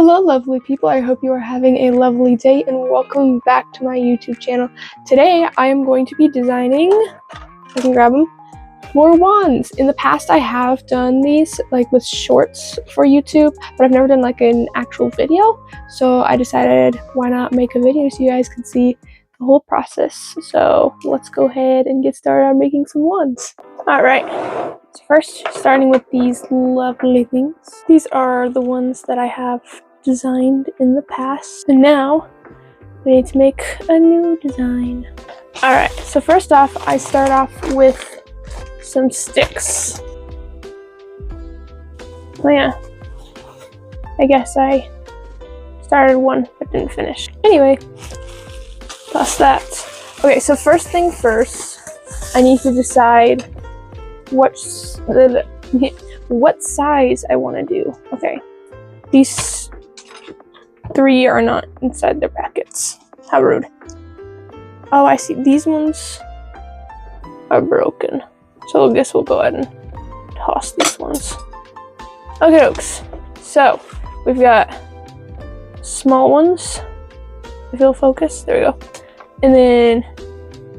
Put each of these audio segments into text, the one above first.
Hello lovely people, I hope you are having a lovely day and welcome back to my YouTube channel. Today I am going to be designing, I can grab them, more wands. In the past I have done these like with shorts for YouTube, but I've never done like an actual video. So I decided why not make a video so you guys can see the whole process. So let's go ahead and get started on making some wands. Alright, so first starting with these lovely things. These are the ones that I have designed in the past. And now we need to make a new design. Alright, so first off I start off with some sticks. Oh yeah, I guess I started one but didn't finish. Anyway, that's that. Okay, so first thing first, I need to decide what size I want to do. Okay, these three are not inside their packets. How rude. Oh, I see. These ones are broken. So I guess we'll go ahead and toss these ones. Okay, folks. So we've got small ones. If you'll focus, there we go. And then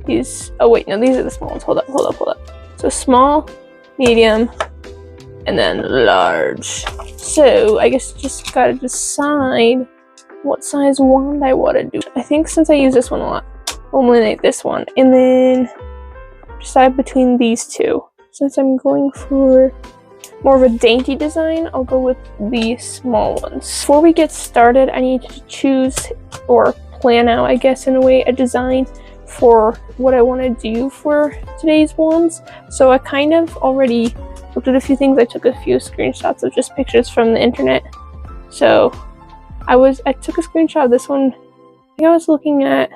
these. Oh wait, no, these are the small ones. Hold up. So small, medium, and then large. So I guess just gotta decide what size wand I want to do. I think since I use this one a lot, I'll eliminate this one and then decide between these two. Since I'm going for more of a dainty design, I'll go with the small ones. Before we get started, I need to choose or plan out, I guess in a way, a design for what I want to do for today's wands. So I kind of already looked at a few things. I took a few screenshots of just pictures from the internet. So I took a screenshot of this one. I think I was looking at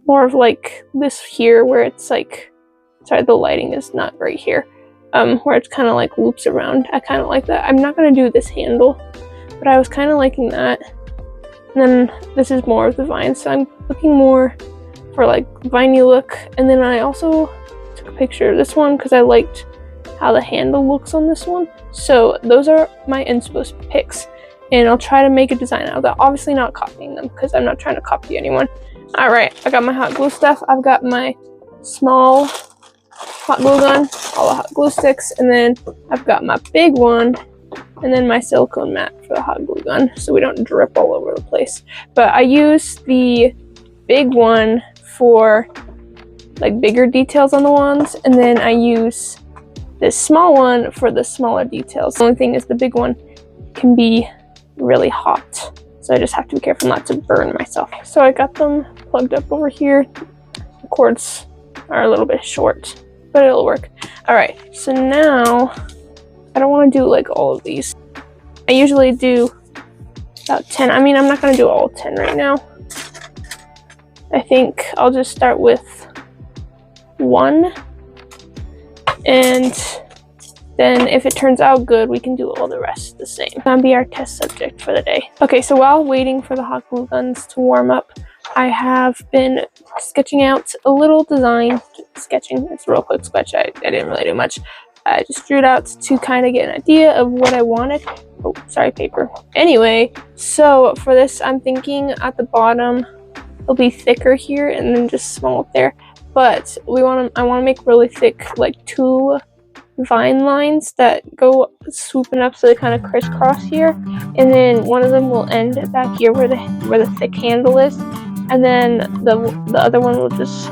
more of like this here where it's like, sorry, the lighting is not right here, where it's kind of like loops around. I kind of like that. I'm not going to do this handle, but I was kind of liking that. And then this is more of the vine, so I'm looking more for like viney look. And then I also took a picture of this one because I liked how the handle looks on this one. So those are my inspo picks, and I'll try to make a design out of that. Obviously not copying them because I'm not trying to copy anyone. All right, I got my hot glue stuff. I've got my small hot glue gun, all the hot glue sticks, and then I've got my big one, and then my silicone mat for the hot glue gun so we don't drip all over the place. But I use the big one for like bigger details on the wands, and then I use this small one for the smaller details. The only thing is the big one can be really hot, so I just have to be careful not to burn myself. So I got them plugged up over here. The cords are a little bit short, but it'll work. All right, so now I don't want to do like all of these. I usually do about 10. I mean, I'm not going to do all 10 right now. I think I'll just start with 1. And then if it turns out good, we can do all the rest the same. That'll be our test subject for the day. Okay, so while waiting for the hot glue guns to warm up, I have been sketching out a little design. Sketching, it's a real quick sketch. I didn't really do much. I just drew it out to kind of get an idea of what I wanted. Oh, sorry, paper. Anyway, so for this, I'm thinking at the bottom, it'll be thicker here and then just small up there. But I want to make really thick, like 2 vine lines that go swooping up so they kind of crisscross here. And then one of them will end back here where the thick handle is. And then the other one will just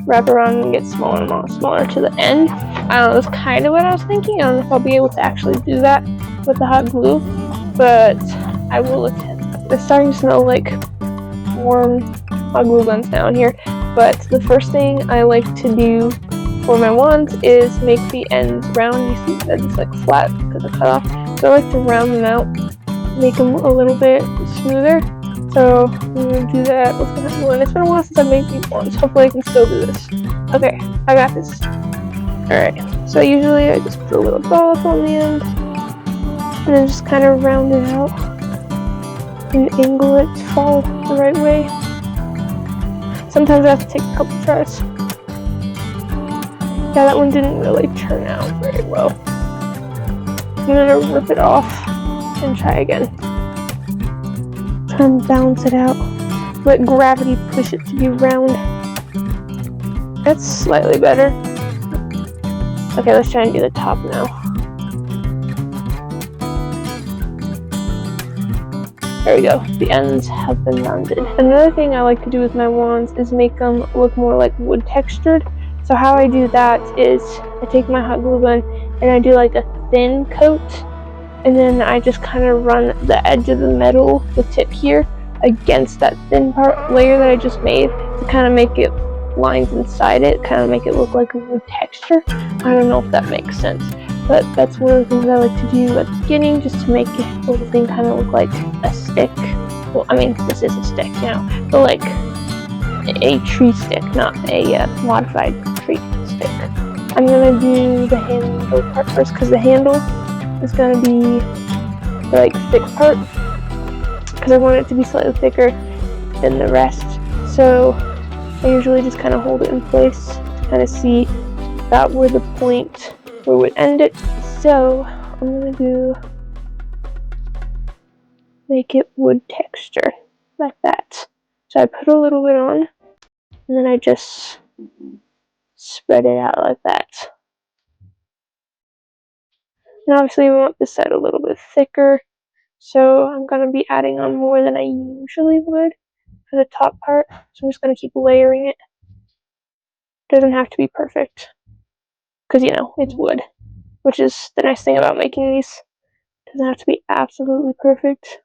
wrap around and get smaller and smaller to the end. I don't know, that's kind of what I was thinking. I don't know if I'll be able to actually do that with the hot glue, but I will attempt. It's starting to smell like warm hot glue guns down here. But the first thing I like to do for my wands is make the ends round. You see that it's like flat because I cut off. So I like to round them out, make them a little bit smoother. So I'm going to do that with the hot glue. And it's been a while since I've made these ones. Hopefully I can still do this. Okay, I got this. Alright, so usually I just put a little dollop on the end and then just kind of round it out and angle it to fall the right way. Sometimes I have to take a couple tries. Yeah, that one didn't really turn out very well. I'm gonna rip it off and try again. Try and balance it out. Let gravity push it to be round. That's slightly better. Okay, let's try and do the top now. There we go. The ends have been rounded. Another thing I like to do with my wands is make them look more like wood textured. So how I do that is I take my hot glue gun and I do like a thin coat, and then I just kind of run the edge of the metal, the tip here, against that thin layer that I just made to kind of make it lines inside it, kind of make it look like a wood texture. I don't know if that makes sense, but that's one of the things I like to do at the beginning, just to make the whole thing kind of look like a stick. Well, I mean, this is a stick, you know, but like a tree stick, not a modified tree stick. I'm gonna do the handle part first, because the handle is gonna be the like thick part, because I want it to be slightly thicker than the rest. So I usually just kind of hold it in place to kind of see about where the point where we would end it. So I'm gonna make it wood texture like that. So I put a little bit on, and then I just spread it out like that. And obviously we want this side a little bit thicker, so I'm gonna be adding on more than I usually would for the top part. So I'm just gonna keep layering it. Doesn't have to be perfect, because you know, it's wood, which is the nice thing about making these. Doesn't have to be absolutely perfect.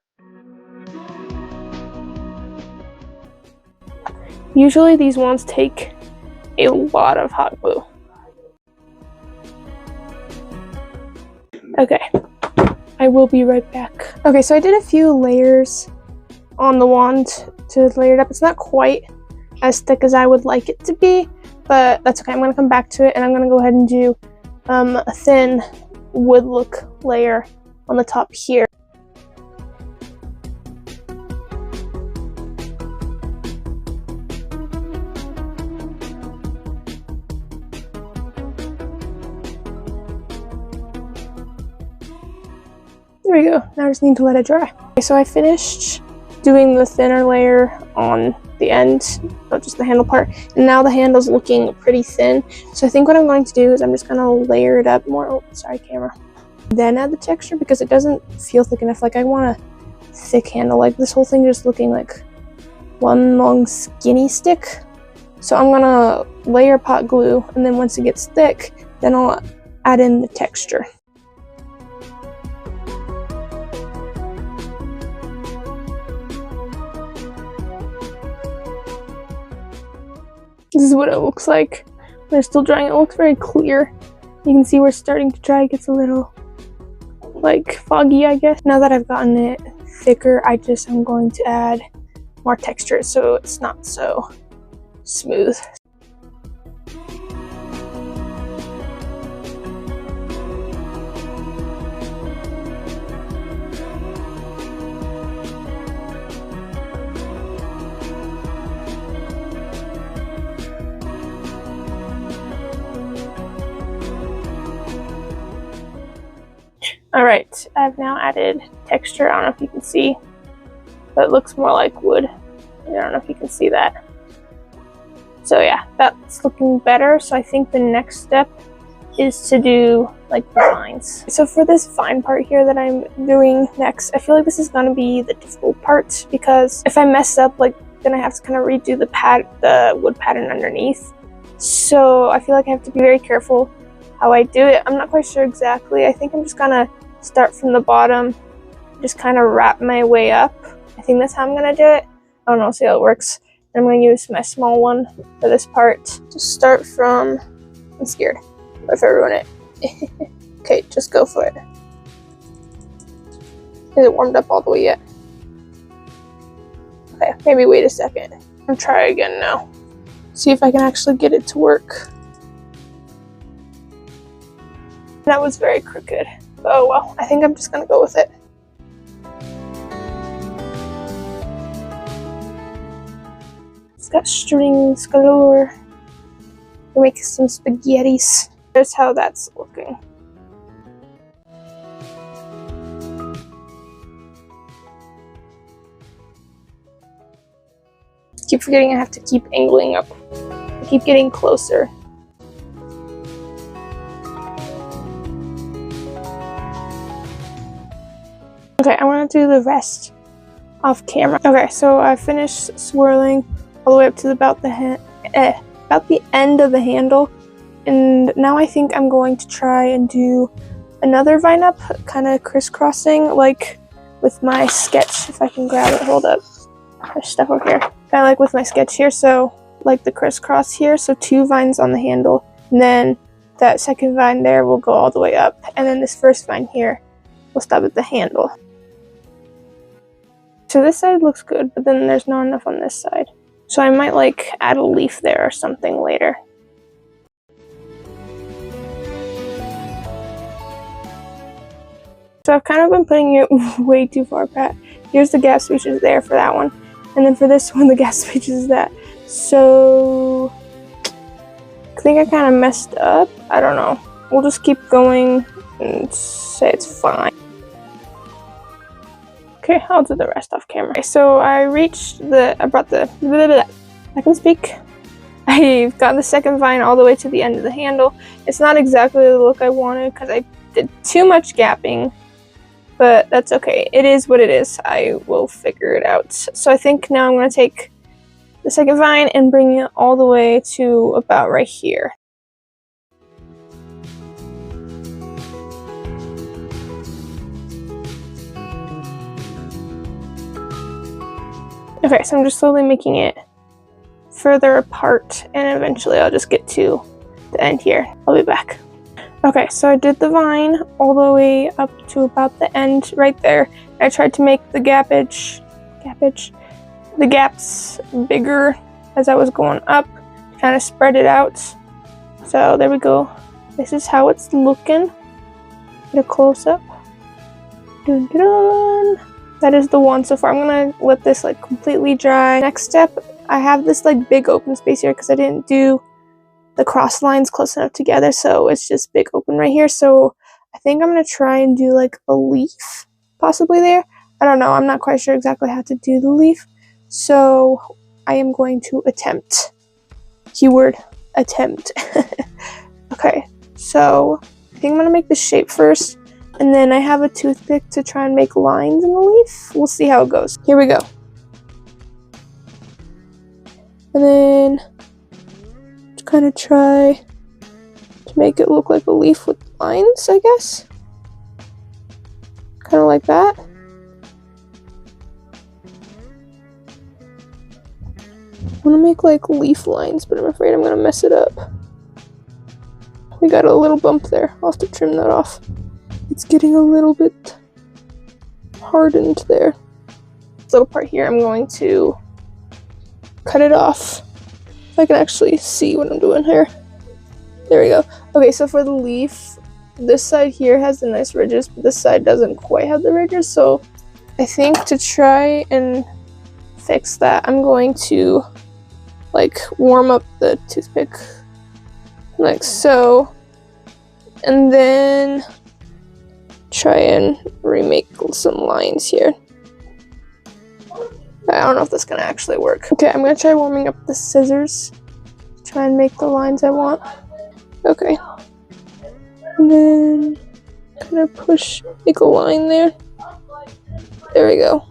Usually these wands take a lot of hot glue. Okay, I will be right back. Okay, so I did a few layers on the wand to layer it up. It's not quite as thick as I would like it to be, but that's okay. I'm gonna come back to it, and I'm gonna go ahead and do a thin wood look layer on the top here. There we go. Now I just need to let it dry. Okay, so I finished doing the thinner layer on the end, not just the handle part, and now the handle's looking pretty thin. So I think what I'm going to do is I'm just gonna layer it up more. Oh, sorry, camera. Then add the texture, because it doesn't feel thick enough. Like, I want a thick handle, like this whole thing just looking like one long skinny stick. So I'm gonna layer pot glue, and then once it gets thick, then I'll add in the texture. This is what it looks like when it's still drying. It looks very clear. You can see where it's starting to dry. It gets a little like foggy, I guess. Now that I've gotten it thicker, I'm going to add more texture so it's not so smooth. Alright, I've now added texture. I don't know if you can see, but it looks more like wood. I don't know if you can see that. So yeah, that's looking better. So I think the next step is to do like the vines. So for this vine part here that I'm doing next, I feel like this is going to be the difficult part, because if I mess up, like, then I have to kind of redo the wood pattern underneath. So I feel like I have to be very careful how I do it. I'm not quite sure exactly. I think I'm just gonna start from the bottom, just kind of wrap my way up. I think that's how I'm gonna do it. I don't know, see how it works. I'm gonna use my small one for this part. Just start from, I'm scared. What if I ruin it? Okay, just go for it. Is it warmed up all the way yet? Okay, maybe wait a second. I'll try again now. See if I can actually get it to work. That was very crooked. Oh well, I think I'm just gonna go with it. It's got strings galore. We'll make some spaghettis. There's how that's looking. keep forgetting I have to keep angling up. I keep getting closer. Okay, I want to do the rest off camera. Okay, so I finished swirling all the way up to about the end of the handle, and now I think I'm going to try and do another vine up, kind of crisscrossing, like with my sketch. If I can grab it, hold up. There's stuff over here. Kind of like with my sketch here, so like the crisscross here, so 2 vines on the handle, and then that second vine there will go all the way up, and then this first vine here will stop at the handle. So this side looks good, but then there's not enough on this side. So I might like add a leaf there or something later. So I've kind of been putting it way too far back. Here's the gap spaces there for that one. And then for this one, the gap spaces is that. So I think I kind of messed up. I don't know. We'll just keep going and say it's fine. Okay, I'll do the rest off camera. Okay, so I can speak. I've got the second vine all the way to the end of the handle. It's not exactly the look I wanted because I did too much gapping, but that's okay. It is what it is. I will figure it out. So I think now I'm going to take the second vine and bring it all the way to about right here. Okay, so I'm just slowly making it further apart, and eventually I'll just get to the end here. I'll be back. Okay, so I did the vine all the way up to about the end right there. I tried to make the the gaps bigger as I was going up, kind of spread it out. So there we go. This is how it's looking. Get a close up. Dun, dun, dun. That is the one so far. I'm gonna let this like completely dry. Next step, I have this like big open space here because I didn't do the cross lines close enough together, so it's just big open right here. So I think I'm gonna try and do like a leaf possibly there. I don't know, I'm not quite sure exactly how to do the leaf, so I am going to attempt. Keyword attempt. Okay, so I think I'm gonna make the shape first, and then I have a toothpick to try and make lines in the leaf. We'll see how it goes. Here we go. And then to kind of try to make it look like a leaf with lines, I guess. Kind of like that. I want to make like leaf lines, but I'm afraid I'm going to mess it up. We got a little bump there. I'll have to trim that off. It's getting a little bit hardened there. This little part here, I'm going to cut it off. If I can actually see what I'm doing here. There we go. Okay, so for the leaf, this side here has the nice ridges, but this side doesn't quite have the ridges. So I think to try and fix that, I'm going to like warm up the toothpick like so, and then try and remake some lines here. I don't know if that's gonna actually work. Okay, I'm gonna try warming up the scissors. Try and make the lines I want. Okay. And then kind of make a line there. There we go.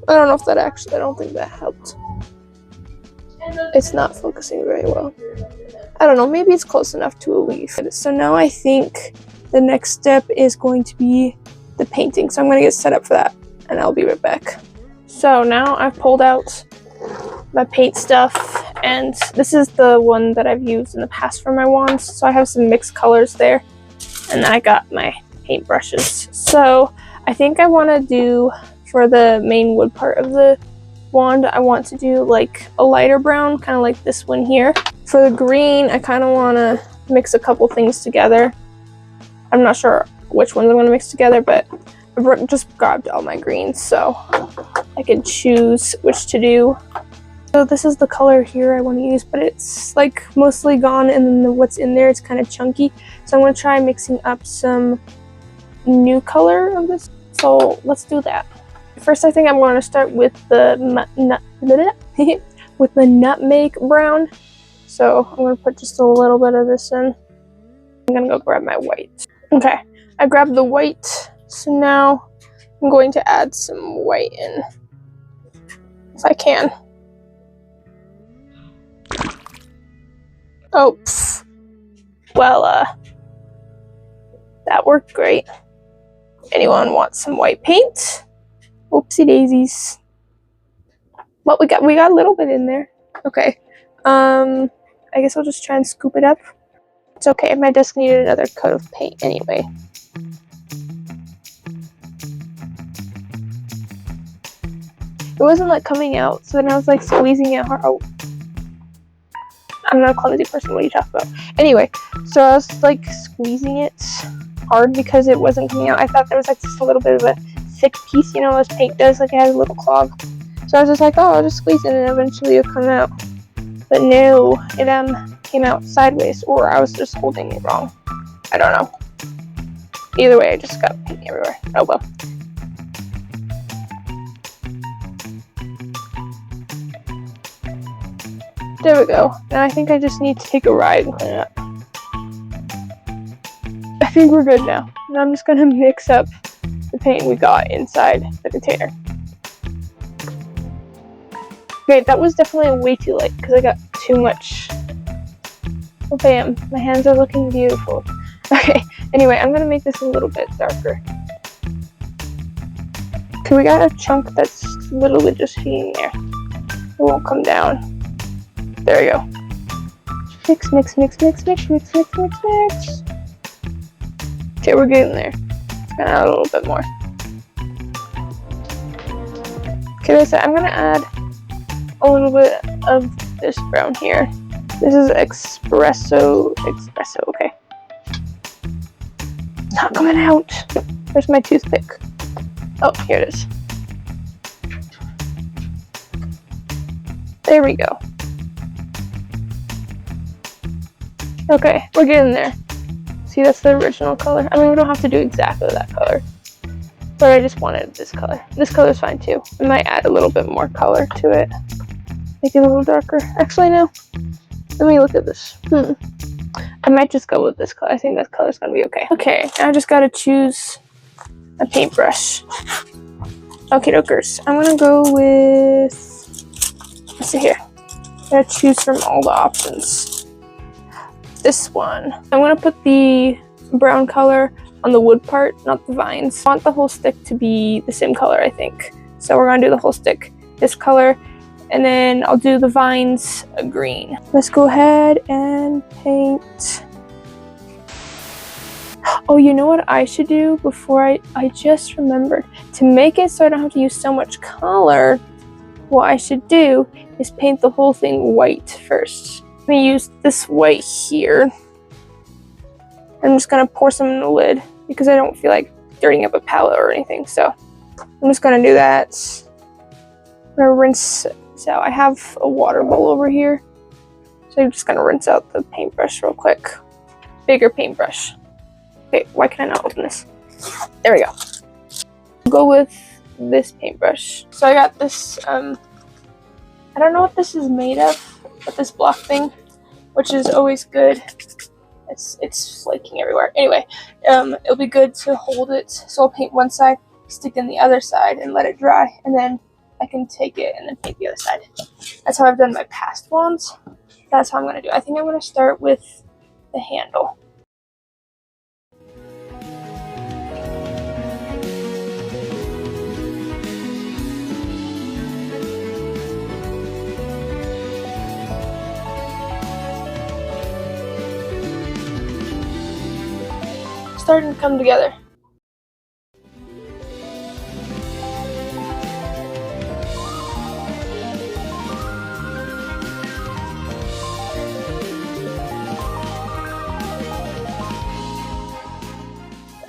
I don't know if that I don't think that helped. It's not focusing very well. I don't know, maybe it's close enough to a leaf. So now I think the next step is going to be the painting. So I'm gonna get set up for that, and I'll be right back. So now I've pulled out my paint stuff, and this is the one that I've used in the past for my wands. So I have some mixed colors there, and I got my paint brushes. So I think I want to do, for the main wood part of the wand, I want to do like a lighter brown, kind of like this one here. For the green, I kind of want to mix a couple things together. I'm not sure which ones I'm going to mix together, but I just grabbed all my greens so I can choose which to do. So this is the color here I want to use, but it's like mostly gone, and then what's in there, it's kind of chunky. So I'm going to try mixing up some new color of this. So let's do that. First, I think I'm going to start with the with the nutmeg brown. So I'm gonna put just a little bit of this in. I'm gonna go grab my white. Okay, I grabbed the white. So now I'm going to add some white in, if I can. Oh, well, that worked great. Anyone want some white paint? Oopsie daisies. Well, we got a little bit in there. Okay. I guess I'll just try and scoop it up. It's okay. My desk needed another coat of paint anyway. It wasn't like coming out, so then I was like squeezing it hard. Oh. I'm not a clumsy person. What are you talking about? Anyway, so I was like squeezing it hard because it wasn't coming out. I thought there was like just a little bit of a thick piece, you know, as paint does, like it has a little clog. So I was just like, oh, I'll just squeeze it and eventually it'll come out. But no, it came out sideways, or I was just holding it wrong. I don't know. Either way, I just got paint everywhere. Oh well. There we go. Now I think I just need to take a ride and clean it up. I think we're good now. Now I'm just gonna mix up the paint we got inside the container. Okay, that was definitely way too light because I got too much. Oh bam, my hands are looking beautiful. Okay, anyway, I'm gonna make this a little bit darker. Okay, we got a chunk that's literally just hanging there. It won't come down. There we go. Mix, mix, mix, mix, mix, mix, mix, mix, mix. Okay, we're getting there. Gonna add a little bit more. Okay, that's it. I'm gonna add a little bit of this brown here. This is espresso, okay. It's not coming out. Where's my toothpick? Oh, here it is. There we go. Okay, we're getting there. See, that's the original color. I mean, we don't have to do exactly that color, but I just wanted this color. This color's fine too. I might add a little bit more color to it. Make it a little darker. Actually, no. Let me look at this. I might just go with this color. I think that color's gonna be okay. Okay, now I just gotta choose a paintbrush. Okay, dokers. I'm gonna go with, let's see here. I gotta choose from all the options. This one. I'm gonna put the brown color on the wood part, not the vines. I want the whole stick to be the same color, I think. So we're gonna do the whole stick this color, and then I'll do the vines a green. Let's go ahead and paint. Oh, you know what I should do before I just remembered. To make it so I don't have to use so much color, what I should do is paint the whole thing white first. I'm gonna use this white here. I'm just gonna pour some in the lid because I don't feel like dirtying up a palette or anything. So I'm just gonna do that. I'm gonna rinse this out. I have a water bowl over here. So I'm just gonna rinse out the paintbrush real quick. Bigger paintbrush. Okay, why can I not open this? There we go. I'll go with this paintbrush. So I got this, I don't know what this is made of, but this block thing, which is always good. It's flaking everywhere. Anyway, it'll be good to hold it. So I'll paint one side, stick in the other side, and let it dry, and then I can take it and then paint the other side. That's how I've done my past ones. That's how I'm gonna do it. I think I'm gonna start with the handle. Starting to come together.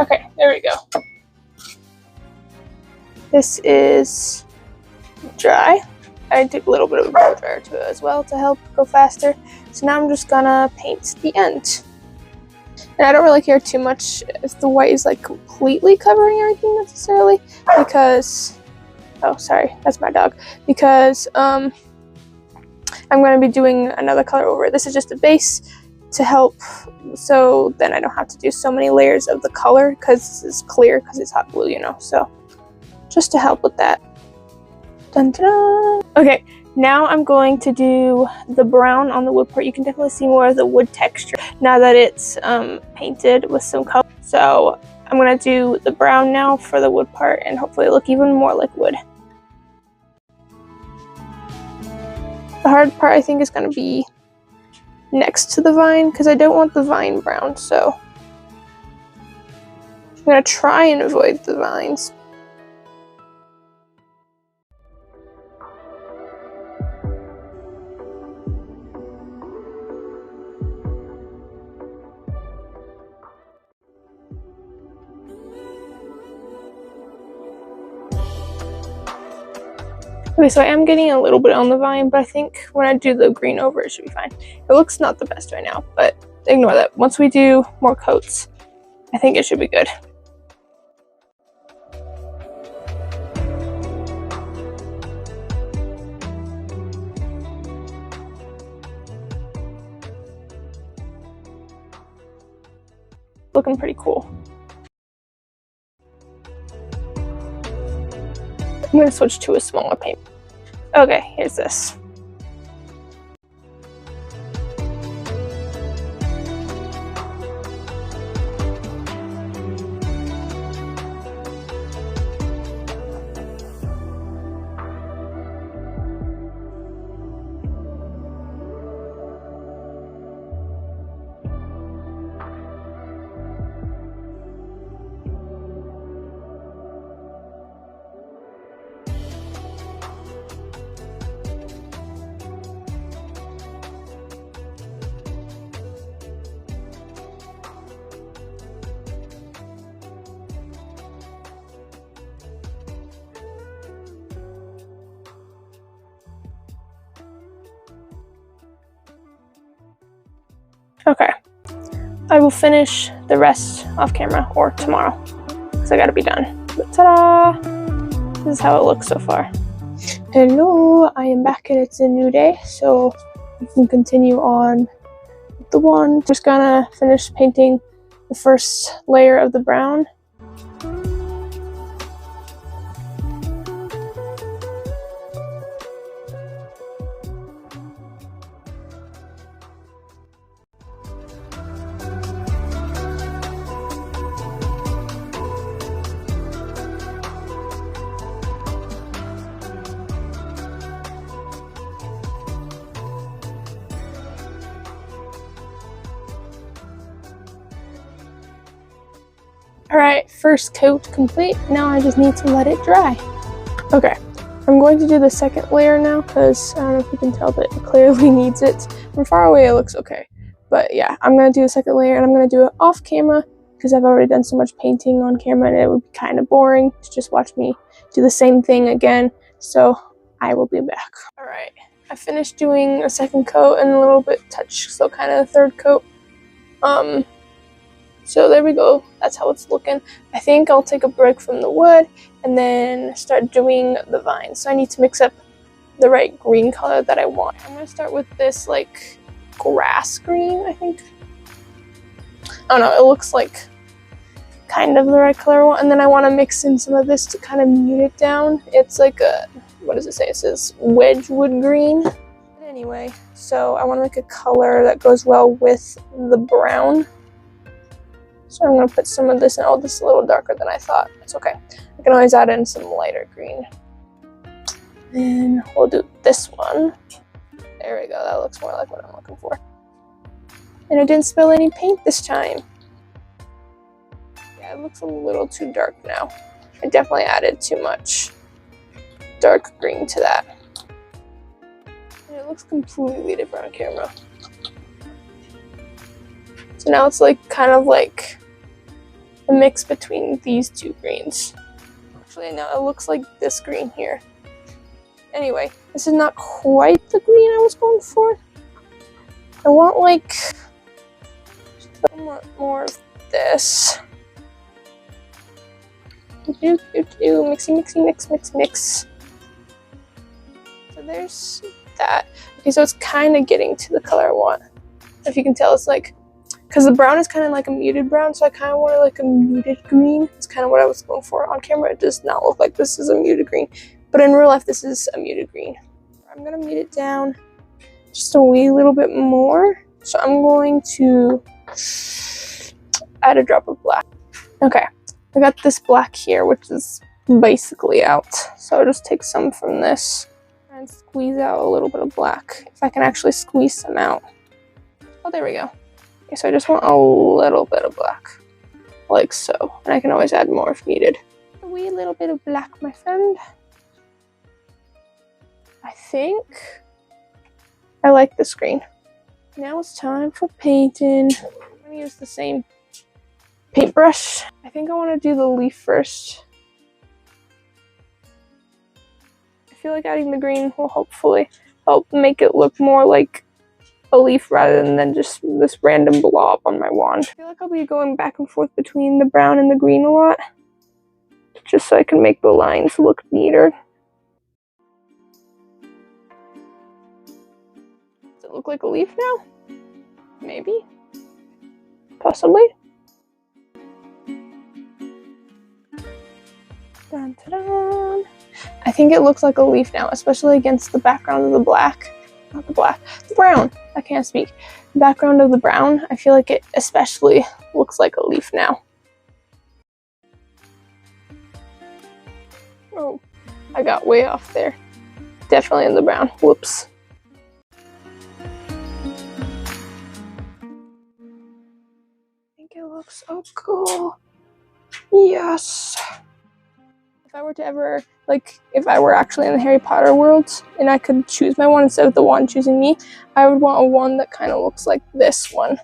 Okay, there we go. This is dry. I took a little bit of a blow dryer to it as well to help go faster. So now I'm just gonna paint the end. And I don't really care too much if the white is like completely covering everything necessarily, because, oh sorry, that's my dog, because I'm going to be doing another color over it. This is just a base to help, so then I don't have to do so many layers of the color, because this is clear because it's hot glue, you know, so just to help with that. Dun, dun, dun. Okay, now I'm going to do the brown on the wood part. You can definitely see more of the wood texture now that it's painted with some color. So I'm going to do the brown now for the wood part and hopefully look even more like wood. The hard part I think is going to be next to the vine, because I don't want the vine brown, so I'm going to try and avoid the vines. Okay, so I am getting a little bit on the vine, but I think when I do the green over, it should be fine. It looks not the best right now, but ignore that. Once we do more coats, I think it should be good. Looking pretty cool. I'm going to switch to a smaller paint. Okay, here's this. Okay, I will finish the rest off camera or tomorrow, because I gotta be done. But ta-da! This is how it looks so far. Hello, I am back and it's a new day, so we can continue on with the one. Just gonna finish painting the first layer of the brown. Alright, first coat complete. Now I just need to let it dry. Okay, I'm going to do the second layer now, because I don't know if you can tell, but it clearly needs it. From far away it looks okay. But yeah, I'm going to do the second layer, and I'm going to do it off camera, because I've already done so much painting on camera, and it would be kind of boring to just watch me do the same thing again. So I will be back. Alright, I finished doing a second coat and a little bit touch, so kind of a third coat. So there we go, that's how it's looking. I think I'll take a break from the wood and then start doing the vines. So I need to mix up the right green color that I want. I'm gonna start with this like grass green, I think. I don't know, it looks like kind of the right color. And then I want to mix in some of this to kind of mute it down. It's like a, what does it say? It says Wedgwood green. Anyway, so I want to make a color that goes well with the brown. So I'm going to put some of this in. Oh, this is a little darker than I thought. It's okay. I can always add in some lighter green. And we'll do this one. There we go. That looks more like what I'm looking for. And I didn't spill any paint this time. Yeah, it looks a little too dark now. I definitely added too much dark green to that. And it looks completely different on camera. So now it's like kind of like a mix between these two greens. Actually, now it looks like this green here. Anyway, this is not quite the green I was going for. I want like somewhat more of this. Mixy, mixy, mix, mix, mix. So there's that. Okay, so it's kind of getting to the color I want. If you can tell, it's like, because the brown is kind of like a muted brown, so I kind of wanted like a muted green. It's kind of what I was going for. On camera, it does not look like this is a muted green, but in real life, this is a muted green. I'm gonna mute it down just a wee little bit more. So I'm going to add a drop of black. Okay, I got this black here, which is basically out. So I'll just take some from this and squeeze out a little bit of black. If I can actually squeeze some out. Oh, there we go. Okay, so I just want a little bit of black, like so. And I can always add more if needed. A wee little bit of black, my friend. I think I like this green. Now it's time for painting. I'm gonna use the same paintbrush. I think I want to do the leaf first. I feel like adding the green will hopefully help make it look more like a leaf rather than just this random blob on my wand. I feel like I'll be going back and forth between the brown and the green a lot, just so I can make the lines look neater. Does it look like a leaf now? Maybe. Possibly. Dun, dun, dun. I think it looks like a leaf now, especially against the background of the black. Not the black, the brown. I can't speak. The background of the brown, I feel like it especially looks like a leaf now. Oh, I got way off there. Definitely in the brown. Whoops. I think it looks so cool. Yes. If I were to ever, like, if I were actually in the Harry Potter world and I could choose my wand instead of the wand choosing me, I would want a wand that kind of looks like this one.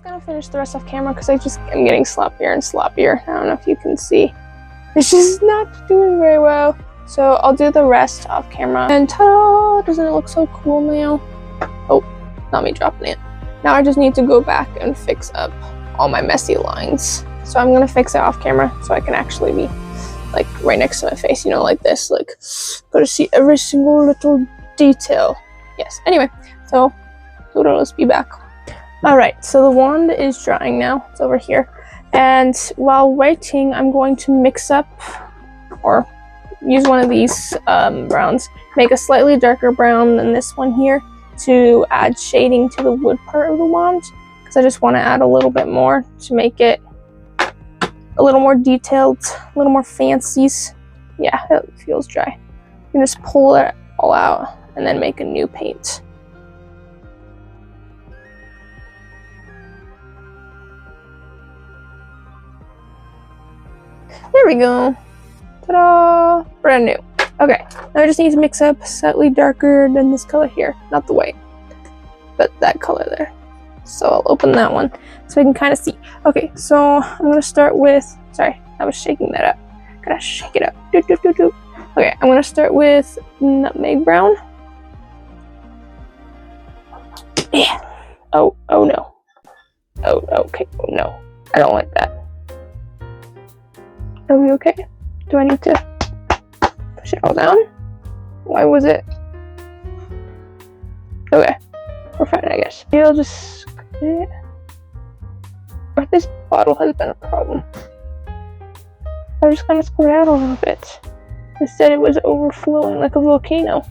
Gonna finish the rest off camera because I just am getting sloppier and sloppier. I don't know if you can see. It's just not doing very well. So I'll do the rest off camera. And ta-da! Doesn't it look so cool now? Oh, not me dropping it. Now I just need to go back and fix up all my messy lines. So I'm gonna fix it off camera so I can actually be like right next to my face, you know, like this. Like, gotta see every single little detail. Yes, anyway, so let's be back. Alright, so the wand is drying now. It's over here. And while waiting, I'm going to mix up or use one of these browns. Make a slightly darker brown than this one here to add shading to the wood part of the wand. Because I just want to add a little bit more to make it a little more detailed, a little more fancies. Yeah, it feels dry. You can just pull it all out and then make a new paint. There we go. Ta-da! Brand new. Okay, now I just need to mix up slightly darker than this color here. Not the white, but that color there. So I'll open that one so I can kind of see. Okay, so I'm going to start with... Sorry, I was shaking that up. Gotta shake it up. Doot, doot, doot, doot. Okay, I'm going to start with nutmeg brown. Yeah. Oh no. Oh, okay. Oh, no. I don't like that. Are we okay? Do I need to push it all down? Why was it? Okay, we're fine, I guess. Maybe I'll just... Or this bottle has been a problem. I just kind of squirt out a little bit. Instead it was overflowing like a volcano.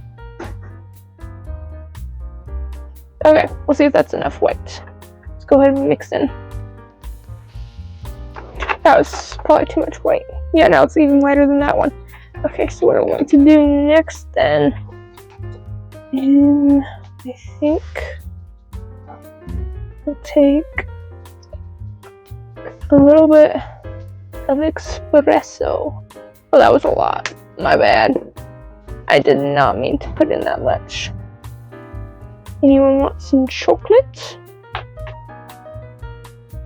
Okay, we'll see if that's enough white. Let's go ahead and mix in. That was probably too much white. Yeah, now it's even lighter than that one. Okay, so what I'm going to do next then, I think I'll take a little bit of espresso. Oh, that was a lot. My bad. I did not mean to put in that much. Anyone want some chocolate?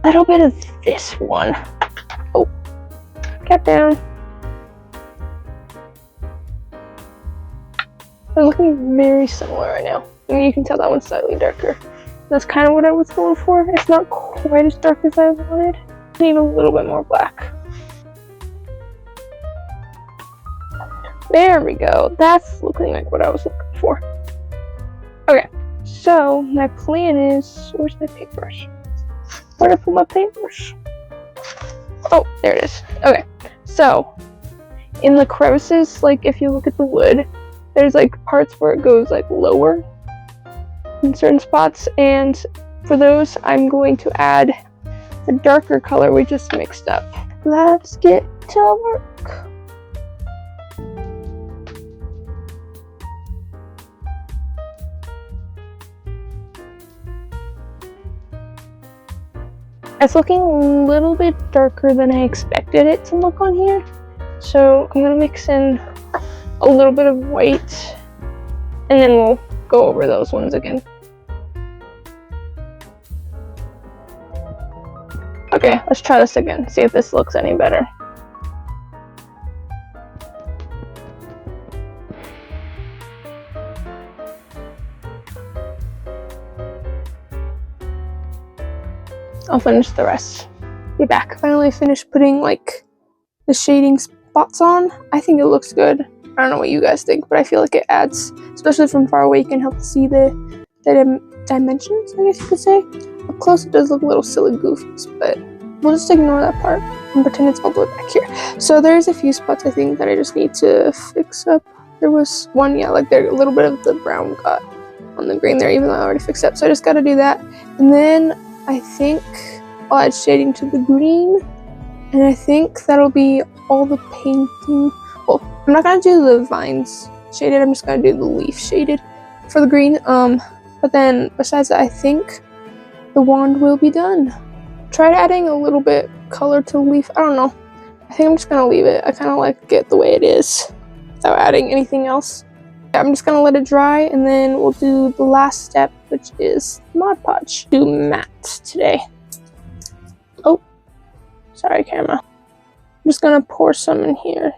A little bit of this one. Oh, get down. They're looking very similar right now. I mean, you can tell that one's slightly darker. That's kind of what I was going for. It's not quite as dark as I wanted. I need a little bit more black. There we go. That's looking like what I was looking for. Okay, so my plan is, where's my paintbrush? Where did I put my paintbrush? Oh, there it is. Okay, so in the crevices, like if you look at the wood, there's like parts where it goes like lower in certain spots, and for those I'm going to add the darker color we just mixed up. Let's get to work. It's looking a little bit darker than I expected it to look on here, so I'm gonna mix in a little bit of white, and then we'll go over those ones again. Okay, let's try this again, see if this looks any better. I'll finish the rest. Be back. Finally finished putting like the shading spots on. I think it looks good. I don't know what you guys think, but I feel like it adds, especially from far away, you can help see the dimensions, I guess you could say. Up close it does look a little silly goofies, but we'll just ignore that part and pretend it's all the way back here. So there's a few spots I think that I just need to fix up. There was one, yeah, like there, a little bit of the brown got on the green there, even though I already fixed it up. So I just gotta do that. And then I think I'll add shading to the green, and I think that'll be all the painting. Well, I'm not gonna do the vines shaded, I'm just gonna do the leaf shaded for the green. But then besides that, I think the wand will be done. Tried adding a little bit color to the leaf. I don't know. I think I'm just gonna leave it. I kind of like it the way it is without adding anything else. I'm just gonna let it dry, and then we'll do the last step, which is Mod Podge. Do matte today. Oh, sorry camera. I'm just gonna pour some in here.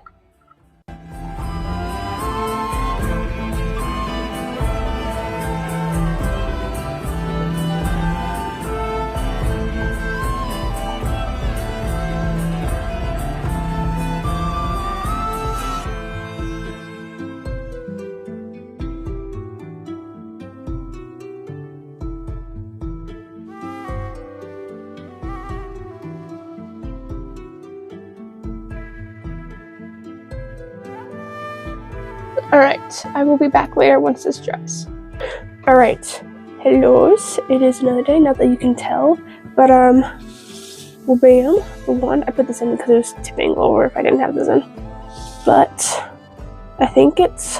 Alright, I will be back later once this dries. Alright, hellos, it is another day, not that you can tell, but well bam, the wand, I put this in because it was tipping over if I didn't have this in. But, I think it's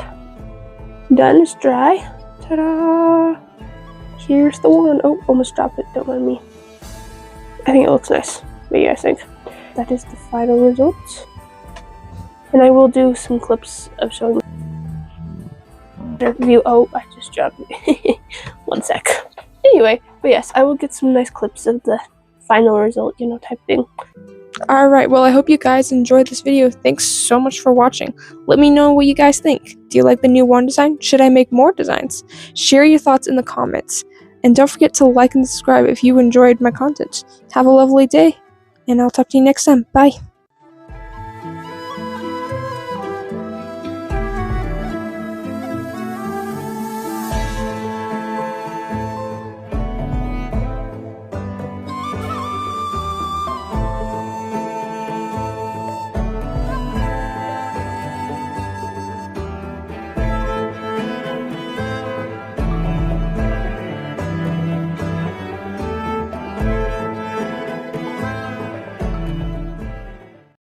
done, it's dry. Ta-da! Here's the wand. Oh, almost dropped it, don't mind me. I think it looks nice. What do you guys think? That is the final result. And I will do some clips of showing view. Oh, I just dropped it. 1 sec. Anyway, but yes, I will get some nice clips of the final result, you know, type thing. Alright, well I hope you guys enjoyed this video. Thanks so much for watching. Let me know what you guys think. Do you like the new wand design? Should I make more designs? Share your thoughts in the comments. And don't forget to like and subscribe if you enjoyed my content. Have a lovely day, and I'll talk to you next time. Bye.